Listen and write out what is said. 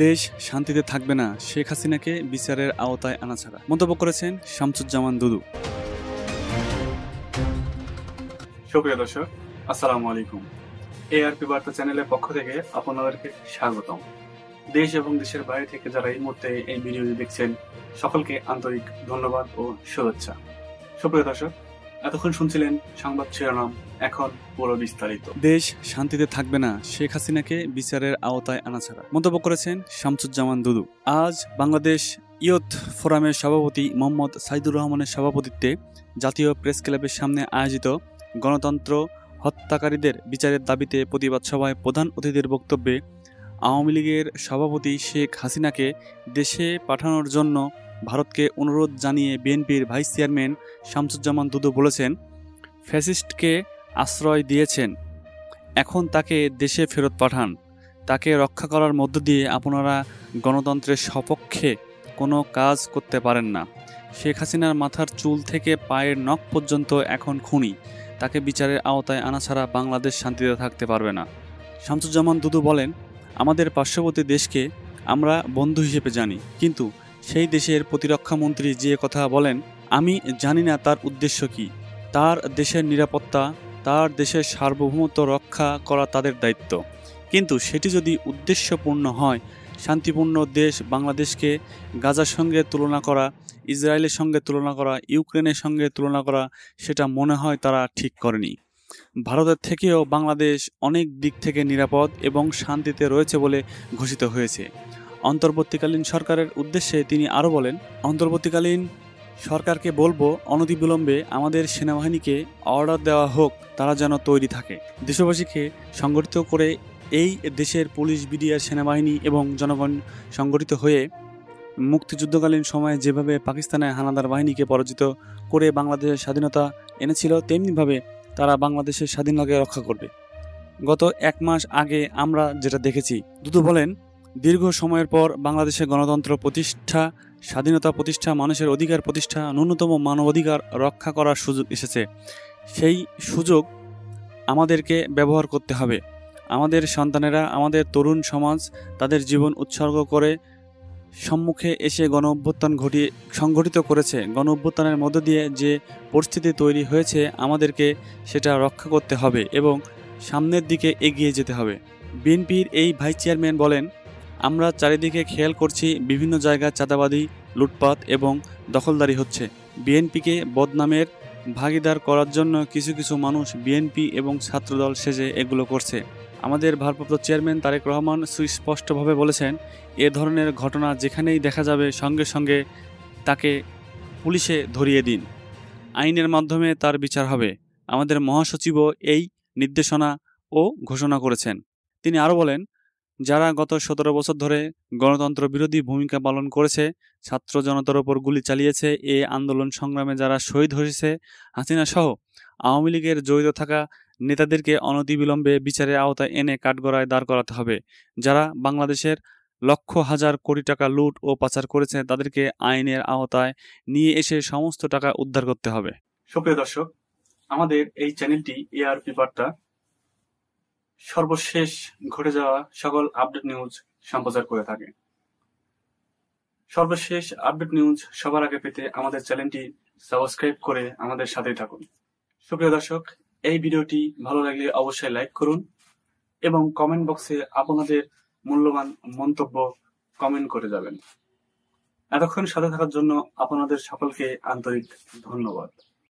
দেশ শান্তিতে থাকবে না শেখ হাসিনাকে বিচারের আওতায় আনা ছাড়া, মন্তব্য করেছেন শামসুজ্জামান দুদু। সুপ্রিয় দর্শক, আসসালামু আলাইকুম। এআরপি বার্তা চ্যানেলের পক্ষ থেকে আপনাদেরকে স্বাগতম। দেশ এবং দেশের বাইরে থেকে যারা এই মুহূর্তে এই ভিডিওটি দেখছেন, সকলকে আন্তরিক ধন্যবাদ ও শুভেচ্ছা। সুপ্রিয় দর্শক, এতক্ষণ শুনছিলেন সংবাদ শিরোনাম, এখন পুরো বিস্তারিত। দেশ শান্তিতে থাকবে না শেখ হাসিনাকে বিচারের আওতায় আনা ছাড়া, মন্তব্য করেছেন শামসুজ্জামান দুদু। আজ বাংলাদেশ ইয়ুথ ফোরামের সভাপতি মোহাম্মদ সাইদুর রহমানের সভাপতিত্বে জাতীয় প্রেস ক্লাবের সামনে আয়োজিত গণতন্ত্র হত্যাকারীদের বিচারের দাবিতে প্রতিবাদ সভায় প্রধান অতিথির বক্তব্যে আওয়ামী লীগের সভাপতি শেখ হাসিনাকে দেশে পাঠানোর জন্য ভারতকে অনুরোধ জানিয়ে বিএনপির ভাইস চেয়ারম্যান শামসুজ্জামান দুদু বলেছেন, ফ্যাসিস্টকে আশ্রয় দিয়েছেন, এখন তাকে দেশে ফেরত পাঠান। তাকে রক্ষা করার মধ্য দিয়ে আপনারা গণতন্ত্রের সপক্ষে কোনো কাজ করতে পারেন না। শেখ হাসিনার মাথার চুল থেকে পায়ের নখ পর্যন্ত এখন খুনি। তাকে বিচারের আওতায় আনা ছাড়া বাংলাদেশ শান্তিতে থাকতে পারবে না। শামসুজ্জামান দুদু বলেন, আমাদের পার্শ্ববর্তী দেশকে আমরা বন্ধু হিসেবে জানি, কিন্তু সেই দেশের প্রতিরক্ষা মন্ত্রী যে কথা বলেন, আমি জানি না তার উদ্দেশ্য কি। তার দেশের নিরাপত্তা, তার দেশের সার্বভৌমত্ব রক্ষা করা তাদের দায়িত্ব, কিন্তু সেটি যদি উদ্দেশ্যপূর্ণ হয়, শান্তিপূর্ণ দেশ বাংলাদেশকে গাজার সঙ্গে তুলনা করা, ইসরায়েলের সঙ্গে তুলনা করা, ইউক্রেনের সঙ্গে তুলনা করা, সেটা মনে হয় তারা ঠিক করেনি। ভারতের থেকেও বাংলাদেশ অনেক দিক থেকে নিরাপদ এবং শান্তিতে রয়েছে বলে ঘোষিত হয়েছে। অন্তর্বর্তীকালীন সরকারের উদ্দেশ্যে তিনি আরও বলেন, অন্তর্বর্তীকালীন সরকারকে বলবো, অনতিবিলম্বে আমাদের সেনাবাহিনীকে অর্ডার দেওয়া হোক, তারা যেন তৈরি থাকে। দেশবাসীকে সংগঠিত করে এই দেশের পুলিশ, বিডিআর, সেনাবাহিনী এবং জনগণ সংগঠিত হয়ে মুক্তিযুদ্ধকালীন সময়ে যেভাবে পাকিস্তানের হানাদার বাহিনীকে পরাজিত করে বাংলাদেশের স্বাধীনতা এনেছিল, তেমনিভাবে তারা বাংলাদেশের স্বাধীনতাকে রক্ষা করবে। গত এক মাস আগে আমরা যেটা দেখেছি, দুদু বলেন, দীর্ঘ সময়ের পর বাংলাদেশে গণতন্ত্র প্রতিষ্ঠা, স্বাধীনতা প্রতিষ্ঠা, মানুষের অধিকার প্রতিষ্ঠা, ন্যূনতম মানবাধিকার রক্ষা করার সুযোগ এসেছে। সেই সুযোগ আমাদেরকে ব্যবহার করতে হবে। আমাদের সন্তানেরা, আমাদের তরুণ সমাজ তাদের জীবন উৎসর্গ করে সম্মুখে এসে গণ অভ্যুত্থান সংগঠিত করেছে। গণ অভ্যুত্থানের মধ্য দিয়ে যে পরিস্থিতি তৈরি হয়েছে, আমাদেরকে সেটা রক্ষা করতে হবে এবং সামনের দিকে এগিয়ে যেতে হবে। বিএনপির এই ভাইস চেয়ারম্যান বলেন, আমরা চারিদিকে খেয়াল করছি বিভিন্ন জায়গায় চাঁদাবাদি, লুটপাট এবং দখলদারি হচ্ছে। বিএনপিকে বদনামের ভাগিদার করার জন্য কিছু কিছু মানুষ বিএনপি এবং ছাত্রদল সেজে এগুলো করছে। আমাদের ভারপ্রাপ্ত চেয়ারম্যান তারেক রহমান সুস্পষ্টভাবে বলেছেন, এ ধরনের ঘটনা যেখানেই দেখা যাবে সঙ্গে সঙ্গে তাকে পুলিশে ধরিয়ে দিন, আইনের মাধ্যমে তার বিচার হবে। আমাদের মহাসচিবও এই নির্দেশনা ও ঘোষণা করেছেন। তিনি আরও বলেন, যারা গত 17 বছর ধরে গণতন্ত্র বিরোধী ভূমিকা পালন করেছে, ছাত্র জনতার ওপর গুলি চালিয়েছে, এ আন্দোলন সংগ্রামে যারা শহীদ হয়েছে, হাসিনা সহ আওয়ামী লীগের জড়িত থাকা নেতাদেরকে অনতিবিলম্বে বিচারের আওতায় এনে কাঠগড়ায় দাঁড় করাতে হবে। যারা বাংলাদেশের লক্ষ হাজার কোটি টাকা লুট ও পাচার করেছে, তাদেরকে আইনের আওতায় নিয়ে এসে সমস্ত টাকা উদ্ধার করতে হবে। সুপ্রিয় দর্শক, আমাদের এই চ্যানেলটি এআরপি বার্তা সর্বশেষ ঘটে যাওয়া সকল আপডেট নিউজ সম্প্রচার করে থাকে। সর্বশেষ আপডেট নিউজ সবার আগে পেতে আমাদের চ্যানেলটি সাবস্ক্রাইব করে আমাদের সাথেই থাকুন। সুপ্রিয় দর্শক, এই ভিডিওটি ভালো লাগলে অবশ্যই লাইক করুন এবং কমেন্ট বক্সে আপনাদের মূল্যবান মন্তব্য কমেন্ট করে যাবেন। এতক্ষণ সাথে থাকার জন্য আপনাদের সকলকে আন্তরিক ধন্যবাদ।